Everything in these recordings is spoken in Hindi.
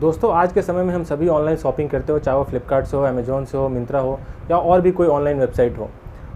दोस्तों आज के समय में हम सभी ऑनलाइन शॉपिंग करते हो, चाहे वो फ्लिपकार्ट से हो, अमेजोन से हो, मिंत्रा हो या और भी कोई ऑनलाइन वेबसाइट हो।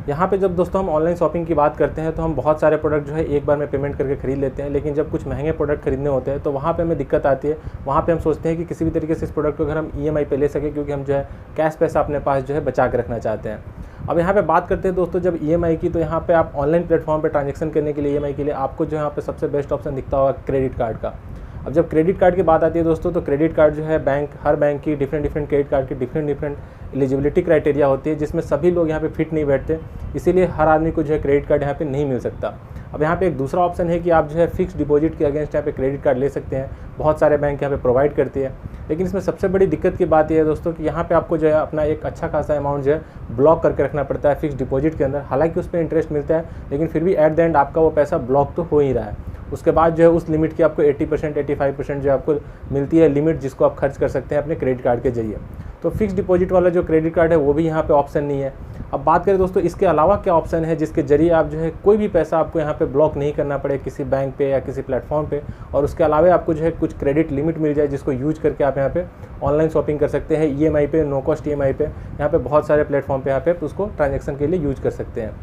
यहाँ पे जब दोस्तों हम ऑनलाइन शॉपिंग की बात करते हैं तो हम बहुत सारे प्रोडक्ट जो है एक बार में पेमेंट करके खरीद लेते हैं, लेकिन जब कुछ महंगे प्रोडक्ट खरीदने होते हैं तो वहाँ पे हमें दिक्कत आती है। वहाँ पे हम सोचते हैं कि किसी भी तरीके से इस प्रोडक्ट को अगर हम EMI पे ले सकें, क्योंकि हम जो है कैश पैसा अपने पास जो है बचा के रखना चाहते हैं। अब यहाँ पे बात करते हैं दोस्तों जब EMI की, तो यहाँ पे आप ऑनलाइन प्लेटफॉर्म पे ट्रांजेक्शन करने के लिए EMI के लिए आपको जो यहाँ पे सबसे बेस्ट ऑप्शन दिखता होगा क्रेडिट कार्ड का। अब जब क्रेडिट कार्ड की बात आती है दोस्तों, तो क्रेडिट कार्ड जो है हर बैंक की डिफरेंट क्रेडिट कार्ड की डिफरेंट एलिजिबिलिटी क्राइटेरिया होती है, जिसमें सभी लोग यहाँ पे फिट नहीं बैठते, इसीलिए हर आदमी को जो है क्रेडिट कार्ड यहाँ पे नहीं मिल सकता। अब यहाँ पे एक दूसरा ऑप्शन है कि आप जो है फिक्स डिपॉजिट के अगेंस्ट यहाँ पे क्रेडिट कार्ड ले सकते हैं। बहुत सारे बैंक यहाँ पे प्रोवाइड करती है, लेकिन इसमें सबसे बड़ी दिक्कत की बात यह है दोस्तों कि यहाँ पे आपको जो है अपना एक अच्छा खासा अमाउंट जो है ब्लॉक करके रखना पड़ता है फिक्स डिपॉजिट के अंदर। हालांकि उस पर इंटरेस्ट मिलता है, लेकिन फिर भी एट द एंड आपका वो पैसा ब्लॉक तो हो ही रहा है। उसके बाद जो है उस लिमिट की आपको 80% 85% जो आपको मिलती है लिमिट, जिसको आप खर्च कर सकते हैं अपने क्रेडिट कार्ड के जरिए। तो फिक्स डिपॉजिट वाला जो क्रेडिट कार्ड है वो भी यहाँ पे ऑप्शन नहीं है। अब बात करें दोस्तों इसके अलावा क्या ऑप्शन है जिसके जरिए आप जो है कोई भी पैसा आपको यहाँ पे ब्लॉक नहीं करना पड़े किसी बैंक पे या किसी प्लेटफॉर्म पे, और उसके अलावा आपको जो है कुछ क्रेडिट लिमिट मिल जाए जिसको यूज करके आप यहाँ पे ऑनलाइन शॉपिंग कर सकते हैं EMI पे, नो कॉस्ट EMI पे। यहाँ पे बहुत सारे प्लेटफॉर्म पे यहाँ पे उसको ट्रांजेक्शन के लिए यूज कर सकते हैं।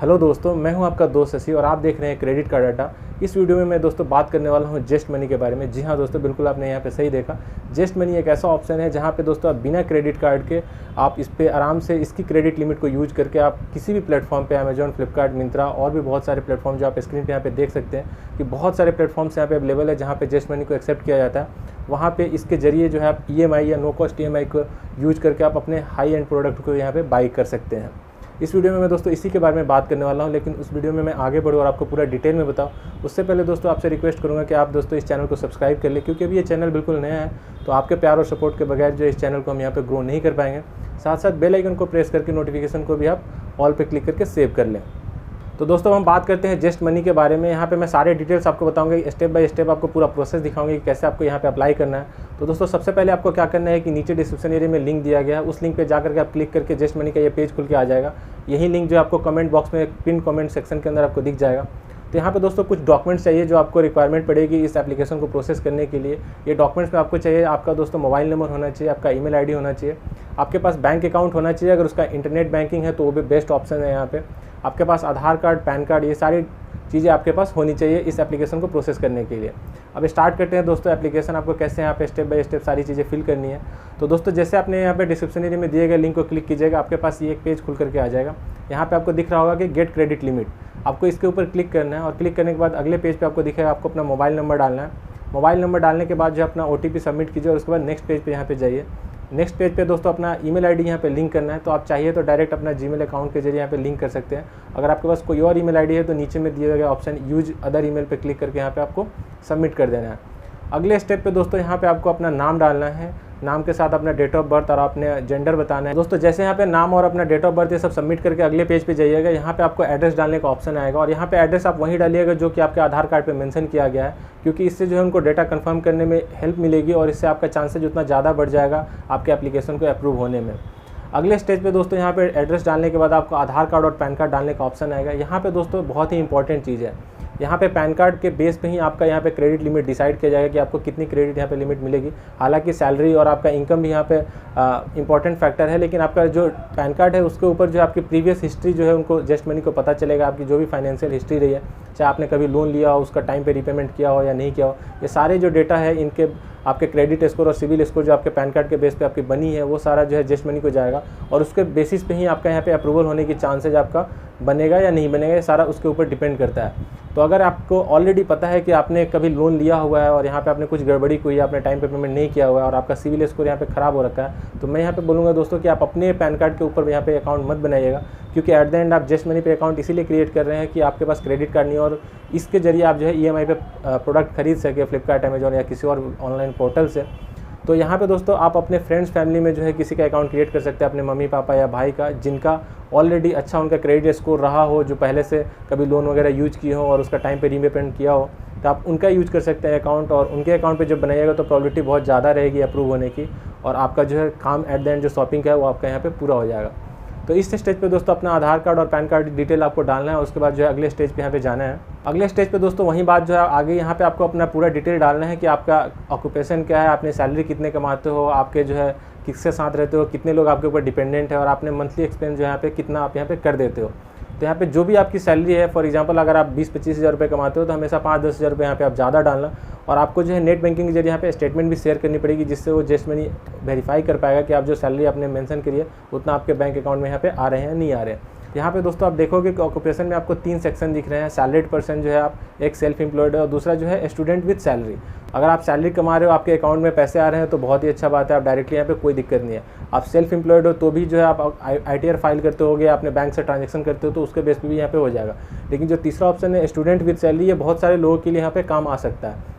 हेलो दोस्तों, मैं हूं आपका दोस्त शशि और आप देख रहे हैं क्रेडिट कार्ड अड्डा। इस वीडियो में मैं दोस्तों बात करने वाला हूं जेस्ट मनी के बारे में। जी हां दोस्तों, बिल्कुल आपने यहां पे सही देखा। जेस्ट मनी एक ऐसा ऑप्शन है जहां पे दोस्तों आप बिना क्रेडिट कार्ड के आप इस पे आराम से इसकी क्रेडिट लिमिट को यूज करके आप किसी भी प्लेटफॉर्म पे, अमेजोन, फ्लिपकार्ट, मिंत्रा और भी बहुत सारे प्लेटफॉर्म जो आप स्क्रीन पर यहाँ पे देख सकते हैं कि बहुत सारे प्लेटफॉर्म्स यहाँ पे अवेलेबल है जहाँ पे जेस्ट मनी को एक्सेप्ट किया जाता है। वहाँ पे इसके जरिए जो है आप EMI या नो कॉस्ट EMI को यूज करके आप अपने हाई एंड प्रोडक्ट को यहाँ पे बाई कर सकते हैं। इस वीडियो में मैं दोस्तों इसी के बारे में बात करने वाला हूं, लेकिन उस वीडियो में मैं आगे बढ़ूँ और आपको पूरा डिटेल में बताऊं उससे पहले दोस्तों आपसे रिक्वेस्ट करूंगा कि आप दोस्तों इस चैनल को सब्सक्राइब कर लें, क्योंकि अभी ये चैनल बिल्कुल नया है। तो आपके प्यार और सपोर्ट के बगैर जो इस चैनल को हम यहाँ पे ग्रो नहीं कर पाएंगे। साथ साथ बेल आइकन को प्रेस करके नोटिफिकेशन को भी आप ऑल पे क्लिक करके सेव कर लें। तो दोस्तों हम बात करते हैं जेस्ट मनी के बारे में। यहाँ पे मैं सारे डिटेल्स आपको बताऊंगा, स्टेप बाय स्टेप आपको पूरा प्रोसेस दिखाऊंगा कि कैसे आपको यहाँ पे अप्लाई करना है। तो दोस्तों सबसे पहले आपको क्या करना है कि नीचे डिस्क्रिप्शन एरिया में लिंक दिया गया है, उस लिंक पे जाकर के आप क्लिक करके जेस्ट मनी का ये पेज खुल के आ जाएगा। यही लिंक जो आपको कमेंट बॉक्स में पिन कमेंट सेक्शन के अंदर आपको दिख जाएगा। तो यहाँ पे दोस्तों कुछ डॉक्यूमेंट्स चाहिए जो आपको रिक्वायरमेंट पड़ेगी इस एप्लीकेशन को प्रोसेस करने के लिए। ये डॉक्यूमेंट्स में आपको चाहिए आपका दोस्तों मोबाइल नंबर होना चाहिए, आपका ईमेल आईडी होना चाहिए, आपके पास बैंक अकाउंट होना चाहिए। अगर उसका इंटरनेट बैंकिंग है तो वो भी बेस्ट ऑप्शन है यहाँ पे। आपके पास आधार कार्ड, पैन कार्ड, ये सारी चीज़ें आपके पास होनी चाहिए इस एप्लीकेशन को प्रोसेस करने के लिए। अब स्टार्ट करते हैं दोस्तों एप्लीकेशन आपको कैसे यहाँ पे स्टेप बाय स्टेप सारी चीज़ें फिल करनी है। तो दोस्तों जैसे आपने यहाँ पे डिस्क्रिप्शन एरिया में दिए गए लिंक को क्लिक कीजिएगा, आपके पास ये एक पेज खुल करके आ जाएगा। यहाँ पे आपको दिख रहा होगा कि गेट क्रेडिट लिमिट, आपको इसके ऊपर क्लिक करना है और क्लिक करने के बाद अगले पेज पे आपको दिखेगा आपको अपना मोबाइल नंबर डालना है। मोबाइल नंबर डालने के बाद जो अपना OTP सबमिट कीजिए और उसके बाद नेक्स्ट पेज पे यहाँ पे जाइए। नेक्स्ट पेज पे दोस्तों अपना ईमेल आईडी यहाँ पे लिंक करना है। तो आप चाहिए तो डायरेक्ट अपना जीमेल अकाउंट के जरिए यहाँ पे लिंक कर सकते हैं। अगर आपके पास कोई और ईमेल आईडी है तो नीचे में दिया गया ऑप्शन यूज अदर ईमेल पे क्लिक करके यहाँ पे आपको सबमिट कर देना है। अगले स्टेप पे दोस्तों यहाँ पे आपको अपना नाम डालना है, नाम के साथ अपना डेट ऑफ बर्थ और अपने जेंडर बताना है। दोस्तों जैसे यहाँ पे नाम और अपना डेट ऑफ बर्थ ये सब सबमिट करके अगले पेज पे जाइएगा, यहाँ पे आपको एड्रेस डालने का ऑप्शन आएगा और यहाँ पे एड्रेस आप वहीं डालिएगा जो कि आपके आधार कार्ड पे मेंशन किया गया है, क्योंकि इससे जो है उनको डेटा कंफर्म करने में हेल्प मिलेगी और इससे आपका चांसेज उतना ज़्यादा बढ़ जाएगा आपके एप्लीकेशन को अप्रूव होने में। अगले स्टेज पे दोस्तों यहाँ पे एड्रेस डालने के बाद आपको आधार कार्ड और पैन कार्ड डालने का ऑप्शन आएगा। यहाँ पे दोस्तों बहुत ही इंपॉर्टेंट चीज़ है, यहाँ पे पैन कार्ड के बेस पे ही आपका यहाँ पे क्रेडिट लिमिट डिसाइड किया जाएगा कि आपको कितनी क्रेडिट यहाँ पे लिमिट मिलेगी। हालांकि सैलरी और आपका इनकम भी यहाँ पे इंपॉर्टेंट फैक्टर है, लेकिन आपका जो पैन कार्ड है उसके ऊपर जो आपकी प्रीवियस हिस्ट्री जो है उनको जेस्ट मनी को पता चलेगा, आपकी जो भी फाइनेंशियल हिस्ट्री रही है, चाहे आपने कभी लोन लिया हो, उसका टाइम पे रिपेमेंट किया हो या नहीं किया हो, ये सारे जो डेटा है इनके आपके क्रेडिट स्कोर और सिविल स्कोर जो आपके पैन कार्ड के बेस पे आपकी बनी है वो सारा जो है जेस्ट मनी को जाएगा और उसके बेसिस पे ही आपका यहाँ पे अप्रूवल होने की चांसेज आपका बनेगा या नहीं बनेगा, ये सारा उसके ऊपर डिपेंड करता है। तो अगर आपको ऑलरेडी पता है कि आपने कभी लोन लिया हुआ है और यहाँ पे आपने कुछ गड़बड़ी की, आपने टाइम पे पेमेंट नहीं किया हुआ है और आपका सिविल स्कोर यहाँ पे ख़राब हो रखा है, तो मैं यहाँ पे बोलूँगा दोस्तों कि आप अपने पैन कार्ड के ऊपर यहाँ पे अकाउंट मत बनाइएगा, क्योंकि एट द एंड आप जेस्ट मनी पे अकाउंट इसीलिए क्रिएट कर रहे हैं कि आपके पास क्रेडिट कार्ड नहीं है और इसके जरिए आप जो है EMI पे प्रोडक्ट खरीद सके फ्लिपकार्ट, अमेजोन या किसी और ऑनलाइन पोर्टल से। तो यहाँ पे दोस्तों आप अपने फ्रेंड्स फैमिली में जो है किसी का अकाउंट क्रिएट कर सकते हैं, अपने मम्मी पापा या भाई का, जिनका ऑलरेडी अच्छा उनका क्रेडिट स्कोर रहा हो, जो पहले से कभी लोन वगैरह यूज किए हो और उसका टाइम पे रीपेमेंट किया हो, तो आप उनका यूज कर सकते हैं अकाउंट। और उनके अकाउंट पे जब बनाइएगा तो प्रोबेबिलिटी बहुत ज़्यादा रहेगी अप्रूव होने की और आपका जो है काम एट द एंड जो शॉपिंग है वो आपका यहाँ पे पूरा हो जाएगा। तो इस स्टेज पे दोस्तों अपना आधार कार्ड और पैन कार्ड डिटेल आपको डालना है। उसके बाद जो है अगले स्टेज पे यहाँ पे जाना है। अगले स्टेज पे दोस्तों वही बात जो है आगे यहाँ पे आपको अपना पूरा डिटेल डालना है कि आपका ऑक्यूपेशन क्या है, आपने सैलरी कितने कमाते हो, आपके जो है किसके साथ रहते हो, कितने लोग आपके ऊपर डिपेंडेंट है, और आपने मंथली एक्सपेंस जो है यहाँ पे कितना आप यहाँ पे कर देते हो। तो यहाँ पे जो भी आपकी सैलरी है, फॉर एग्जांपल अगर आप 20-25 हज़ार रुपये कमाते हो तो हमेशा 5-10 हज़ार रुपये यहाँ पे आप ज़्यादा डालना। और आपको जो है नेट बैंकिंग के जरिए यहाँ पे स्टेटमेंट भी शेयर करनी पड़ेगी, जिससे वो जस्ट मनी वेरीफाई कर पाएगा कि आप जो सैलरी आपने मेंशन करी है उतना आपके बैंक अकाउंट में यहाँ पे आ रहे हैं नहीं आ रहे हैं। यहाँ पे दोस्तों आप देखोगे कि ऑक्यूपेशन में आपको 3 सेक्शन दिख रहे हैं। सैलरीड पर्सन जो है आप, एक सेल्फ एम्प्लॉयड है, और दूसरा जो है स्टूडेंट विद सैलरी। अगर आप सैलरी कमा रहे हो, आपके अकाउंट में पैसे आ रहे हैं तो बहुत ही अच्छा बात है, आप डायरेक्टली यहाँ पे कोई दिक्कत नहीं है। आप सेल्फ एम्प्लॉयड हो तो भी जो है आप ITR फाइल करते होगे, अपने बैंक से ट्रांजेक्शन करते हो तो उसके बेस पे भी यहाँ पे हो जाएगा। लेकिन जो तीसरा ऑप्शन है स्टूडेंट विद सैलरी, ये बहुत सारे लोगों के लिए यहाँ पे काम आ सकता है।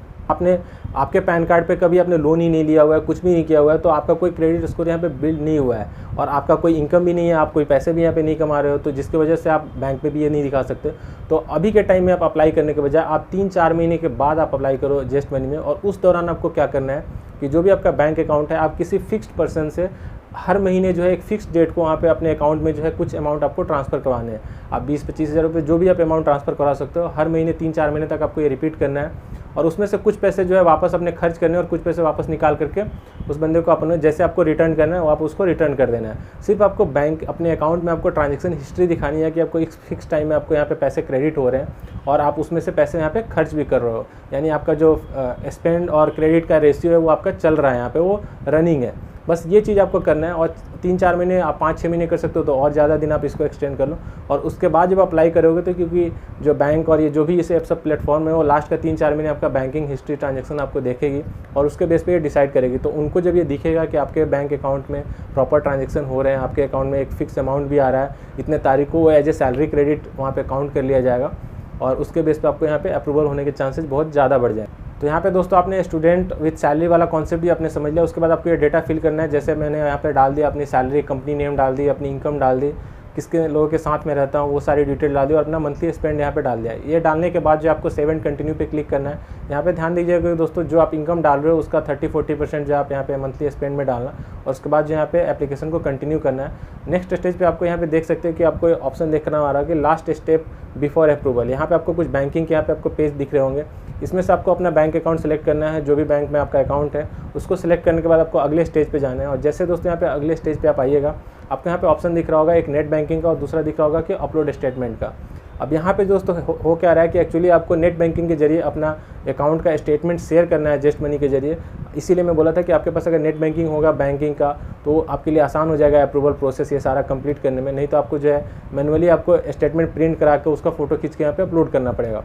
आपके पैन कार्ड पे कभी आपने लोन ही नहीं लिया हुआ है, कुछ भी नहीं किया हुआ है, तो आपका कोई क्रेडिट स्कोर यहाँ पे बिल्ड नहीं हुआ है, और आपका कोई इनकम भी नहीं है, आप कोई पैसे भी यहाँ पे नहीं कमा रहे हो, तो जिसकी वजह से आप बैंक में भी ये नहीं दिखा सकते। तो अभी के टाइम में आप अप्लाई करने के बजाय आप 3-4 महीने के बाद आप अप्लाई करो जेस्ट मनी में। और उस दौरान आपको क्या करना है कि जो भी आपका बैंक अकाउंट है, आप किसी फिक्स्ड पर्सन से हर महीने जो है एक फिक्स डेट को वहाँ पे अपने अकाउंट में जो है कुछ अमाउंट आपको ट्रांसफ़र करवाने हैं। आप 20-25 हज़ार रुपये जो भी आप अमाउंट ट्रांसफ़र करा सकते हो, हर महीने 3-4 महीने तक आपको ये रिपीट करना है। और उसमें से कुछ पैसे जो है वापस अपने खर्च करने और कुछ पैसे वापस निकाल करके उस बंदे को अपने जैसे आपको रिटर्न करना है वो आप उसको रिटर्न कर देना है। सिर्फ आपको बैंक अपने अकाउंट में आपको ट्रांजेक्शन हिस्ट्री दिखानी है कि आपको एक फिक्स टाइम में आपको यहाँ पे पैसे क्रेडिट हो रहे हैं और आप उसमें से पैसे यहाँ पे खर्च भी कर रहे हो, यानी आपका जो स्पेंड और क्रेडिट का रेशियो है वो आपका चल रहा है, यहाँ पे वो रनिंग है। बस ये चीज़ आपको करना है। और 3-4 महीने, आप 5-6 महीने कर सकते हो तो और ज़्यादा दिन आप इसको एक्सटेंड कर लो। और उसके बाद जब अप्लाई करोगे तो क्योंकि जो बैंक और ये जो भी इसे सब प्लेटफॉर्म है वो लास्ट का 3-4 महीने आपका बैंकिंग हिस्ट्री ट्रांजैक्शन आपको देखेगी और उसके बेस पे ये डिसाइड करेगी। तो उनको जब ये दिखेगा कि आपके बैंक अकाउंट में प्रॉपर ट्रांजेक्शन हो रहे हैं, आपके अकाउंट में एक फिक्स अमाउंट भी आ रहा है, इतने तारीख को वो एज ए सैलरी क्रेडिट वहाँ पर काउंट कर लिया जाएगा और उसके बेस पर आपको यहाँ पर अप्रूवल होने के चांसेस बहुत ज़्यादा बढ़ जाए। तो यहाँ पे दोस्तों आपने स्टूडेंट विद सैलरी वाला कॉन्सेप्ट भी आपने समझ लिया। उसके बाद आपको ये डेटा फिल करना है, जैसे मैंने यहाँ पे डाल दिया अपनी सैलरी, कंपनी नेम डाल दी, अपनी इनकम डाल दी, किसके लोगों के साथ में रहता हूँ वो सारी डिटेल डाल दी और अपना मंथली स्पेंड यहाँ पे डाल दिया। ये डालने के बाद जो आपको सेव एंड कंटिन्यू पे क्लिक करना है। यहाँ पे ध्यान दीजिएगा दोस्तों, जो आप इनकम डाल रहे हो उसका 30-40% जो आप यहाँ पे मंथली स्पेंड में डालना और उसके बाद जो यहाँ पे एप्लीकेशन को कंटिन्यू करना है। नेक्स्ट स्टेज पे आपको यहाँ पे देख सकते हैं कि आपको ऑप्शन देखना आ रहा है कि लास्ट स्टेप बिफोर अप्रूवल। यहाँ पे आपको कुछ बैंकिंग के यहाँ पे आपको पेज दिख रहे होंगे, इसमें से आपको अपना बैंक अकाउंट सेलेक्ट करना है, जो भी बैंक में आपका अकाउंट है उसको सेलेक्ट करने के बाद आपको अगले स्टेज पे जाना है। और जैसे दोस्तों यहाँ पे अगले स्टेज पे आप आइएगा, आपको यहाँ पे ऑप्शन दिख रहा होगा एक नेट बैंकिंग का और दूसरा दिख रहा होगा कि अपलोड स्टेटमेंट का। अब यहाँ पे दोस्तों हो क्या रहा है कि एक्चुअली आपको नेट बैंकिंग के जरिए अपना अकाउंट का स्टेटमेंट शेयर करना है जेस्ट मनी के जरिए। इसीलिए मैं बोला था कि आपके पास अगर नेट बैंकिंग होगा बैंकिंग का तो आपके लिए आसान हो जाएगा अप्रूवल प्रोसेस ये सारा कंप्लीट करने में। नहीं तो आपको जो है मैनुअली आपको स्टेटमेंट प्रिंट करा के उसका फोटो खींच के यहाँ पे अपलोड करना पड़ेगा।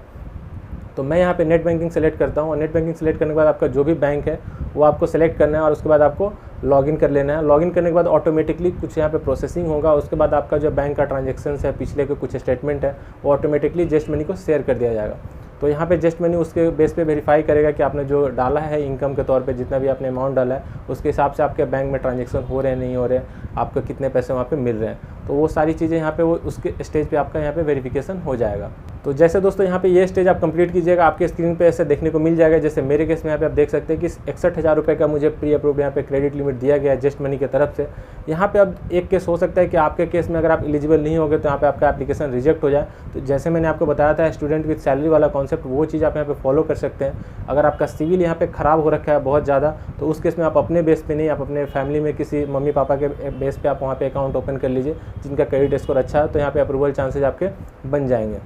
तो मैं यहाँ पे नेट बैंकिंग सेलेक्ट करता हूँ और नेट बैंकिंग सेलेक्ट करने के बाद आपका जो भी बैंक है वो आपको सेलेक्ट करना है और उसके बाद आपको लॉगिन कर लेना है। लॉगिन करने के बाद ऑटोमेटिकली कुछ यहाँ पे प्रोसेसिंग होगा, उसके बाद आपका जो बैंक का ट्रांजेक्शन है, पिछले के कुछ स्टेटमेंट है, वो ऑटोमेटिकली जेस्ट मनी को शेयर कर दिया जाएगा। तो यहाँ पे जेस्ट मनी उसके बेस पे वेरीफाई करेगा कि आपने जो डाला है इनकम के तौर पे, जितना भी आपने अमाउंट डाला है उसके हिसाब से आपके बैंक में ट्रांजेक्शन हो रहे हैं नहीं हो रहे, आपको कितने पैसे वहाँ पे मिल रहे हैं। तो वो सारी चीज़ें यहाँ पे वो उसके स्टेज पे आपका यहाँ पे वेरिफिकेशन हो जाएगा। तो जैसे दोस्तों यहाँ पे ये स्टेज आप कंप्लीट कीजिएगा, आपके स्क्रीन पे ऐसे देखने को मिल जाएगा। जैसे मेरे केस में यहाँ पे आप देख सकते हैं कि 61,000 रुपये का मुझे प्री अप्रूव यहाँ पे क्रेडिट लिमिट दिया गया है जेस्ट मनी की तरफ से। यहाँ पे अब एक केस हो सकता है कि आपके केस में अगर आप एलिजिबल नहीं होगे तो यहाँ पे आपका एप्लीकेशन रिजेक्ट हो जाए। तो जैसे मैंने आपको बताया था स्टूडेंट विद सैलरी वाला कॉन्सेप्ट, वो चीज़ आप यहाँ पे फॉलो कर सकते हैं। अगर आपका सिविल यहाँ पे ख़राब हो रखा है बहुत ज़्यादा, तो उस केस में आप अपने बेस पे नहीं, आप अपने फैमिली में किसी मम्मी पापा के बेस पे आप वहाँ पे अकाउंट ओपन कर लीजिए जिनका क्रेडिट स्कोर अच्छा है, तो यहाँ पे अप्रूवल चांसेज आपके बन जाएंगे।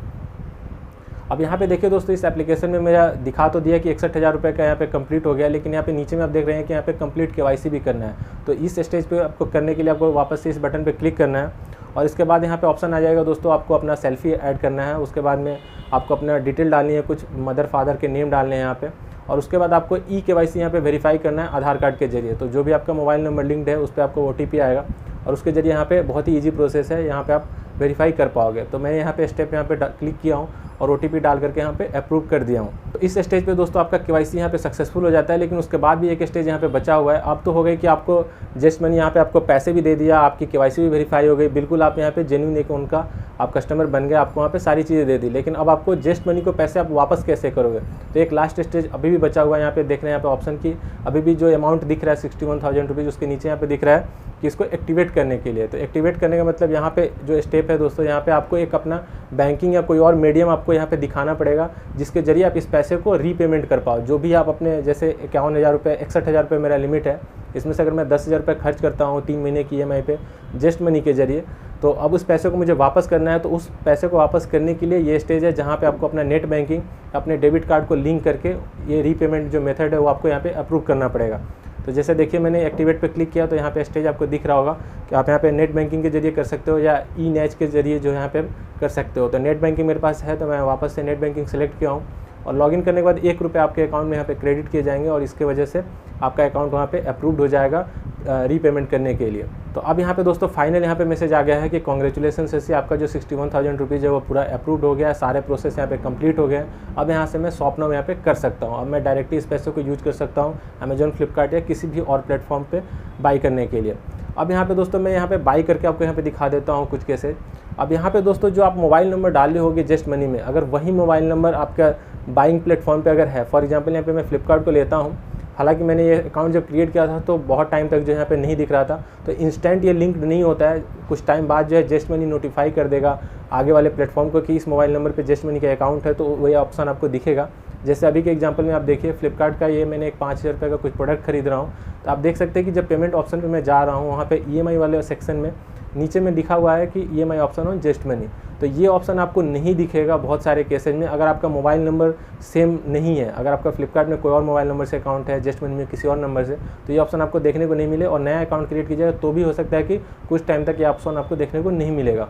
अब यहाँ पे देखिए दोस्तों, इस एप्लीकेशन में मेरा दिखा तो दिया कि 61,000 रुपये का यहाँ पे कंप्लीट हो गया, लेकिन यहाँ पे नीचे में आप देख रहे हैं कि यहाँ पे कंप्लीट KYC भी करना है। तो इस स्टेज पे आपको करने के लिए आपको वापस से इस बटन पे क्लिक करना है और इसके बाद यहाँ पे ऑप्शन आ जाएगा दोस्तों, आपको अपना सेल्फी ऐड करना है। उसके बाद में आपको अपना डिटेल डालनी है, कुछ मदर फादर के नेम डालने हैं यहाँ पे, और उसके बाद आपको KYC यहाँ पे वेरीफाई करना है आधार कार्ड के जरिए। तो जो भी आपका मोबाइल नंबर लिंक्ड है उस पर आपको OTP आएगा और उसके जरिए यहाँ पे बहुत ही ईजी प्रोसेस है। यहाँ पे आप वेरीफाई कर पाओगे। तो मैं यहाँ पे स्टेप यहाँ पे क्लिक किया हूँ और OTP डाल करके यहाँ पे अप्रूव कर दिया हूँ। तो इस स्टेज पे दोस्तों आपका KYC यहाँ पे सक्सेसफुल हो जाता है, लेकिन उसके बाद भी एक स्टेज यहाँ पे बचा हुआ है। अब तो हो गई कि आपको जस्ट मनी यहाँ पे आपको पैसे भी दे दिया, आपकी KYC भी वेरीफाई हो गई, बिल्कुल आप यहाँ पे जेन्युइन एक उनका आप कस्टमर बन गए, आपको वहाँ पे सारी चीज़ें दे दी। लेकिन अब आपको जस्ट मनी को पैसे आप वापस कैसे करोगे? तो एक लास्ट स्टेज अभी भी बचा हुआ है। यहाँ पे देख रहे हैं यहाँ पे ऑप्शन की अभी भी जो अमाउंट दिख रहा है 61,000 रुपीज़, उसके नीचे यहाँ पे दिख रहा है कि इसको एक्टिवेट करने के लिए। तो एक्टिवेट करने का मतलब यहाँ पे जो स्टेप है दोस्तों, यहाँ पे आपको एक अपना बैंकिंग या कोई और मीडियम आपको यहाँ पे दिखाना पड़ेगा, जिसके जरिए आप इस पैसे को रीपेमेंट कर पाओ। जो भी आप अपने जैसे 51,000 रुपये 61,000 रुपये मेरा लिमिट है, इसमें से अगर मैं 10,000 रुपये खर्च करता हूँ 3 महीने की EMI पे जस्ट मनी के जरिए, तो अब उस पैसे को मुझे वापस करना है। तो उस पैसे को वापस करने के लिए ये स्टेज है जहाँ पे आपको अपना नेट बैंकिंग अपने डेबिट कार्ड को लिंक करके ये रीपेमेंट जो मेथड है वो आपको यहाँ पे अप्रूव करना पड़ेगा। तो जैसे देखिए मैंने एक्टिवेट पे क्लिक किया तो यहाँ पे स्टेज आपको दिख रहा होगा कि आप यहाँ पे नेट बैंकिंग के जरिए कर सकते हो या ई-NACH के जरिए जो यहाँ पे कर सकते हो। तो नेट बैंकिंग मेरे पास है तो मैं वापस से नेट बैंकिंग सेलेक्ट किया हूँ और लॉगिन करने के बाद 1 रुपये आपके अकाउंट में यहाँ पे क्रेडिट किए जाएंगे और इसके वजह से आपका अकाउंट वहाँ पे अप्रूव्ड हो जाएगा रीपेमेंट करने के लिए। तो अब यहाँ पे दोस्तों फाइनल यहाँ पे मैसेज आ गया है कि कॉन्ग्रेचुलेसन से आपका जो 61,000 रुपीज़ है वो पूरा अप्रूव्ड हो गया है, सारे प्रोसेस यहाँ पे कंप्लीट हो गए। अब यहाँ से मैं शॉप नाउ यहाँ पे कर सकता हूँ। अब मैं डायरेक्टली इस पैसे को यूज कर सकता हूँ अमेजॉन, फ्लिपकार्ट या किसी भी और प्लेटफॉर्म पे बाई करने के लिए। अब यहाँ पे दोस्तों मैं यहाँ पे बाई करके आपको यहाँ पे दिखा देता हूँ कुछ कैसे। अब यहाँ पे दोस्तों जो आप मोबाइल नंबर डाले होगे जस्ट मनी में, अगर वही मोबाइल नंबर आपका बाइंग प्लेटफॉर्म पे अगर है, फॉर एग्जांपल यहाँ पे मैं फ्लिपकार्ट को लेता हूँ, हालांकि मैंने ये अकाउंट जब क्रिएट किया था तो बहुत टाइम तक जो यहाँ पे नहीं दिख रहा था, तो इंस्टेंट ये लिंक्ड नहीं होता है। कुछ टाइम बाद जो है जस्ट मनी नोटिफाई कर देगा आगे वाले प्लेटफॉर्म को कि इस मोबाइल नंबर पे जस्ट मनी का अकाउंट है, तो वही ऑप्शन आपको दिखेगा। जैसे अभी के एग्जांपल में आप देखिए फ्लिपकार्ट का ये मैंने एक 5,000 रुपये का कुछ प्रोडक्ट खरीद रहा हूँ, तो आप देख सकते हैं कि जब पेमेंट ऑप्शन पे मैं जा रहा हूँ वहाँ पे EMI वाले सेक्शन में नीचे में लिखा हुआ है कि EMI option on just money. तो ये ऑप्शन आपको नहीं दिखेगा बहुत सारे केसेज में अगर आपका मोबाइल नंबर सेम नहीं है। अगर आपका फ्लिपकार्ट में कोई और मोबाइल नंबर से अकाउंट है, जस्ट मनी में किसी और नंबर से, तो ये ऑप्शन आपको देखने को नहीं मिले और नया अकाउंट क्रिएट कीजिएगा तो भी हो सकता है कि कुछ टाइम तक ये ऑप्शन आपको देखने को नहीं मिलेगा।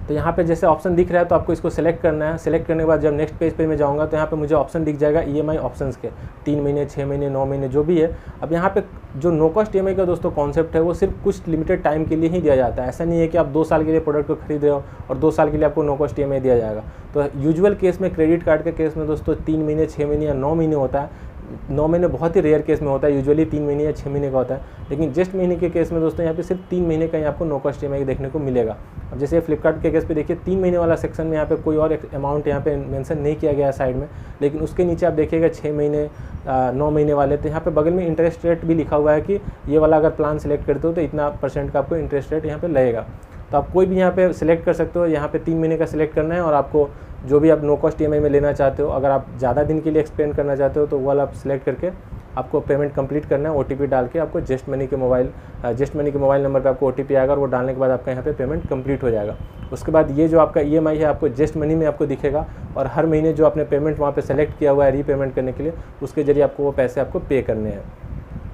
तो यहाँ पे जैसे ऑप्शन दिख रहा है तो आपको इसको सेलेक्ट करना है। सेलेक्ट करने के बाद जब नेक्स्ट पेज पे मैं जाऊँगा तो यहाँ पे मुझे ऑप्शन दिख जाएगा EMI ऑप्शंस के 3 महीने, 6 महीने, 9 महीने जो भी है। अब यहाँ पे जो नो कॉस्ट EMI का दोस्तों कॉन्सेप्ट है वो सिर्फ कुछ लिमिटेड टाइम के लिए ही दिया जाता है। ऐसा नहीं है कि आप 2 साल के लिए प्रोडक्ट को खरीद रहे हो और 2 साल के लिए आपको नो कॉस्ट EMI दिया जाएगा। तो यूजुअल केस में क्रेडिट कार्ड के केस में दोस्तों 3 महीने, 6 महीने या 9 महीने होता है। 9 महीने बहुत ही रेयर केस में होता है, यूजुअली 3 महीने या 6 महीने का होता है। लेकिन जस्ट महीने के केस में दोस्तों यहाँ पे सिर्फ 3 महीने का ही आपको नो कॉस्ट EMI देखने को मिलेगा। अब जैसे फ्लिपकार्ट के केस पे देखिए 3 महीने वाला सेक्शन में यहाँ पे कोई और अमाउंट यहाँ पे मेंशन नहीं किया गया है साइड में, लेकिन उसके नीचे आप देखिएगा 6 महीने 9 महीने वाले, तो यहाँ पे बगल में इंटरेस्ट रेट भी लिखा हुआ है कि ये वाला अगर प्लान सेलेक्ट करते हो तो इतना % का आपको इंटरेस्ट रेट यहाँ पे लगेगा। तो आप कोई भी यहाँ पे सिलेक्ट कर सकते हो। यहाँ पे 3 महीने का सिलेक्ट करना है और आपको जो भी आप नो कॉस्ट EMI में लेना चाहते हो, अगर आप ज़्यादा दिन के लिए एक्सपेंड करना चाहते हो तो वो वाला आप सिलेक्ट करके आपको पेमेंट कंप्लीट करना है। OTP डाल के आपको जस्ट मनी के मोबाइल नंबर पे आपको OTP आएगा और वो डालने के बाद आपका यहाँ पे पेमेंट कंप्लीट हो जाएगा। उसके बाद ये जो आपका EMI है आपको जस्ट मनी में आपको दिखेगा और हर महीने जो आपने पेमेंट वहाँ पे सेलेक्ट किया हुआ है रीपेमेंट करने के लिए, उसके जरिए आपको वो पैसे आपको पे करने हैं।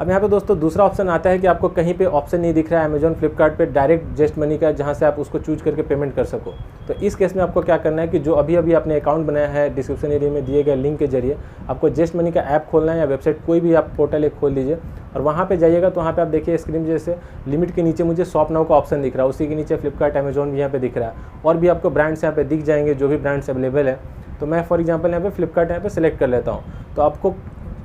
अब यहाँ पे दोस्तों दूसरा ऑप्शन आता है कि आपको कहीं पे ऑप्शन नहीं दिख रहा है अमेजॉन, फ्लिपकार्ट पे डायरेक्ट जस्ट मनी का, जहाँ से आप उसको चूज करके पेमेंट कर सको। तो इस केस में आपको क्या करना है कि जो अभी अभी आपने अकाउंट बनाया है, डिस्क्रिप्शन एरिया में दिए गए लिंक के जरिए आपको जस्ट मनी का ऐप खोलना है या वेबसाइट कोई भी आप पोर्टल एक खोल लीजिए और वहाँ पे जाइएगा। तो वहाँ पे आप देखिए स्क्रीन जैसे लिमिट के नीचे मुझे शॉप नाउ का ऑप्शन दिख रहा है, उसी के नीचे फ्लिपकार्ट, अमेजॉन भी यहाँ पे दिख रहा है और भी आपको ब्रांड्स यहाँ पे दिख जाएंगे जो भी ब्रांड्स अवेलेबल है। तो मैं फॉर एग्जाम्पल यहाँ पे फ्लिपकार्ट यहाँ पे सेलेक्ट कर लेता हूँ। तो आपको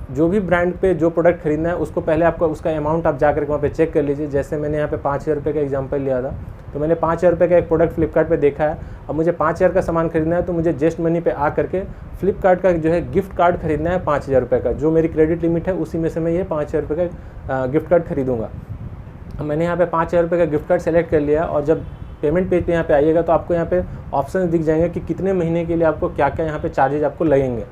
जो भी ब्रांड पे जो प्रोडक्ट खरीदना है उसको पहले आपको उसका अमाउंट आप जाकर वहाँ पे चेक कर लीजिए। जैसे मैंने यहाँ पे 5,000 रुपये का एग्जांपल लिया था, तो मैंने 5,000 रुपये का एक प्रोडक्ट फ्लिपकार्ट पे देखा है। अब मुझे 5,000 का सामान खरीदना है तो मुझे जस्ट मनी पे आ करके फ्लिपकार्ट का जो है गिफ्ट कार्ड खरीदना है 5,000 रुपये का, जो मेरी क्रेडिट लिमिट है उसी में से मैं ये 5,000 रुपये का गिफ्ट कार्ड खरीदूँगा। मैंने यहाँ पे 5,000 रुपये का गिफ्ट कार्ड सेलेक्ट कर लिया और जब पेमेंट पेज पे यहाँ पे आइएगा तो आपको यहाँ पे ऑप्शन दिख जाएंगे कि कितने महीने के लिए आपको क्या क्या यहाँ पे चार्जेज आपको लगेंगे।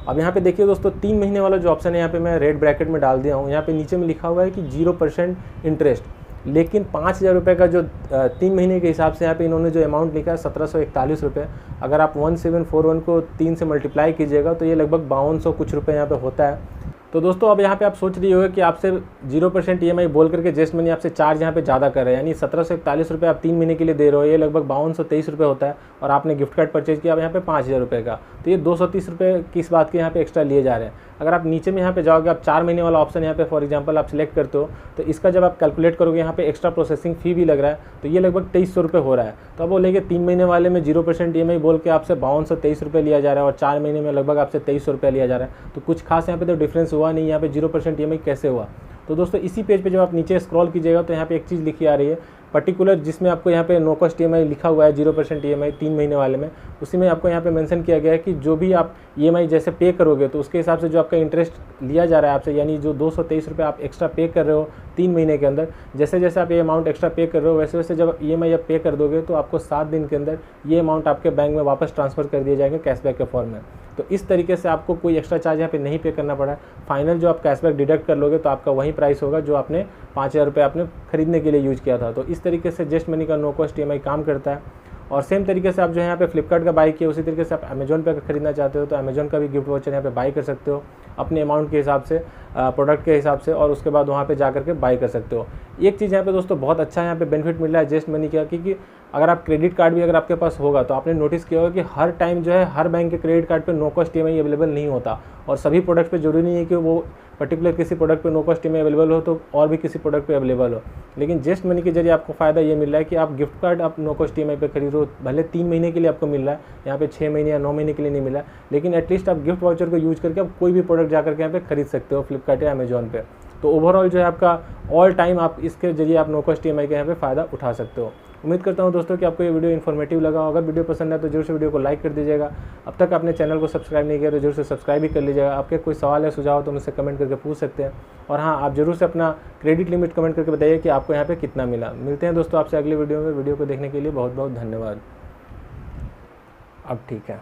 अब यहाँ पे देखिए दोस्तों 3 महीने वाला जो ऑप्शन है यहाँ पे मैं रेड ब्रैकेट में डाल दिया हूँ। यहाँ पे नीचे में लिखा हुआ है कि 0% इंटरेस्ट, लेकिन 5,000 रुपये का जो 3 महीने के हिसाब से यहाँ पे इन्होंने जो अमाउंट लिखा है 1741 रुपये, अगर आप 1741 को 3 से मल्टीप्लाई कीजिएगा तो ये लगभग 5200 कुछ रुपये यहाँ पे होता है। तो दोस्तों अब यहाँ पे आप सोच रही होगा कि आपसे 0% EMI बोल करके जस्ट मनी आपसे चार्ज यहाँ पे ज़्यादा कर रहा है, यानी 1741 रुपये आप 3 महीने के लिए दे रहे हो, ये लगभग 5223 रुपये होता है और आपने गिफ्ट कार्ड परचेज किया अब यहाँ पे 5,000 रुपये का, तो ये 230 रुपये किस बात के यहाँ पे एक्स्ट्रा लिए जा रहे हैं। अगर आप नीचे में यहाँ पे जाओगे, आप 4 महीने वाला ऑप्शन यहाँ पे फॉर एग्जांपल आप सिलेक्ट करते हो, तो इसका जब आप कैलकुलेट करोगे यहाँ पे एक्स्ट्रा प्रोसेसिंग फ़ी भी लग रहा है, तो ये लगभग 2300 रुपये हो रहा है। तो अब बोलेंगे 3 महीने वाले में 0% EMI बोल के आपसे 5223 रुपये लिया जा रहा है और 4 महीने में लगभग आपसे 2300 रुपये लिया जा रहा है। तो कुछ खास यहाँ पे तो डिफरेंस हुआ नहीं, यहाँ पे 0% EMI कैसे हुआ। तो दोस्तों इसी पेज पे जब आप नीचे स्क्रॉल कीजिएगा तो यहाँ पे एक चीज़ लिखी आ रही है पर्टिकुलर, जिसमें आपको यहाँ पे नो कॉस्ट EMI लिखा हुआ है 0% EMI 3 महीने वाले में, उसी में आपको यहाँ पे मेंशन किया गया है कि जो भी आप EMI जैसे पे करोगे तो उसके हिसाब से जो आपका इंटरेस्ट लिया जा रहा है आपसे, यानी जो 223 रुपये आप एक्स्ट्रा पे कर रहे हो 3 महीने के अंदर, जैसे जैसे आप ये अमाउंट एक्स्ट्रा पे कर रहे हो वैसे वैसे जब EMI आप पे कर दोगे तो आपको 7 दिन के अंदर ये अमाउंट आपके बैंक में वापस ट्रांसफ़र कर दिए जाएंगे कैशबैक के फॉर्म में। तो इस तरीके से आपको कोई एक्स्ट्रा चार्ज यहाँ पे नहीं पे करना पड़ा है। फाइनल जो आप कैशबैक डिडक्ट कर लोगे तो आपका वही प्राइस होगा जो आपने 5000 रुपये आपने खरीदने के लिए यूज़ किया था। तो इस तरीके से जस्ट मनी का नो कॉस्ट EMI काम करता है। और सेम तरीके से आप जो है यहाँ पे फ्लिपकार्ट का बाई किया, उसी तरीके से आप अमेजोन पे खरीदना चाहते हो तो अमेजोन का भी गिफ्ट वाउचर यहाँ पे बाई कर सकते हो अपने अमाउंट के हिसाब से, प्रोडक्ट के हिसाब से, और उसके बाद वहाँ पे जा करके बाई कर सकते हो। एक चीज़ यहाँ पे दोस्तों बहुत अच्छा यहाँ पे बेनिफिट मिल रहा है जस्ट मनी का, क्योंकि अगर आप क्रेडिट कार्ड भी अगर आपके पास होगा तो आपने नोटिस किया होगा कि हर टाइम जो है हर बैंक के क्रेडिट कार्ड पे नो कॉस्ट EMI अवेलेबल नहीं होता, और सभी प्रोडक्ट पे जरूरी नहीं है कि वो पर्टिकुलर किसी प्रोडक्ट पे नो कॉस्ट EMI अवेलेबल हो तो और भी किसी प्रोडक्ट पे अवेलेबल हो। लेकिन जस्ट मनी के जरिए आपको फ़ायदा ये मिल रहा है कि आप गिफ्ट कार्ड आप नो कॉस्ट EMI पे खरीदो, भले 3 महीने के लिए आपको मिल रहा है, यहाँ पे 6 महीने या 9 महीने के लिए नहीं मिला, लेकिन एटलीस्ट आप गिफ्ट वाउचर को यूज़ करके आप कोई भी प्रोडक्ट जा करके यहाँ पे खरीद सकते हो फ्लिपकार्ट या अमेजोन पे। तो ओवरऑल जो है आपका ऑल टाइम आप इसके जरिए आप नो कॉस्ट EMI के यहाँ पे फ़ायदा उठा सकते हो। उम्मीद करता हूँ दोस्तों कि आपको ये वीडियो इन्फॉर्मेटिव लगा होगा। वीडियो पसंद है तो जरूर से वीडियो को लाइक कर दीजिएगा। अब तक आपने चैनल को सब्सक्राइब नहीं किया तो जरूर से सब्सक्राइब भी कर लीजिएगा। आपके कोई सवाल है सुझाव तो मुझसे कमेंट करके पूछ सकते हैं। और हाँ, आप जरूर से अपना क्रेडिट लिमिट कमेंट करके बताइए कि आपको यहाँ पे कितना मिला। मिलते हैं दोस्तों आपसे अगले वीडियो में। वीडियो को देखने के लिए बहुत बहुत धन्यवाद। अब ठीक है।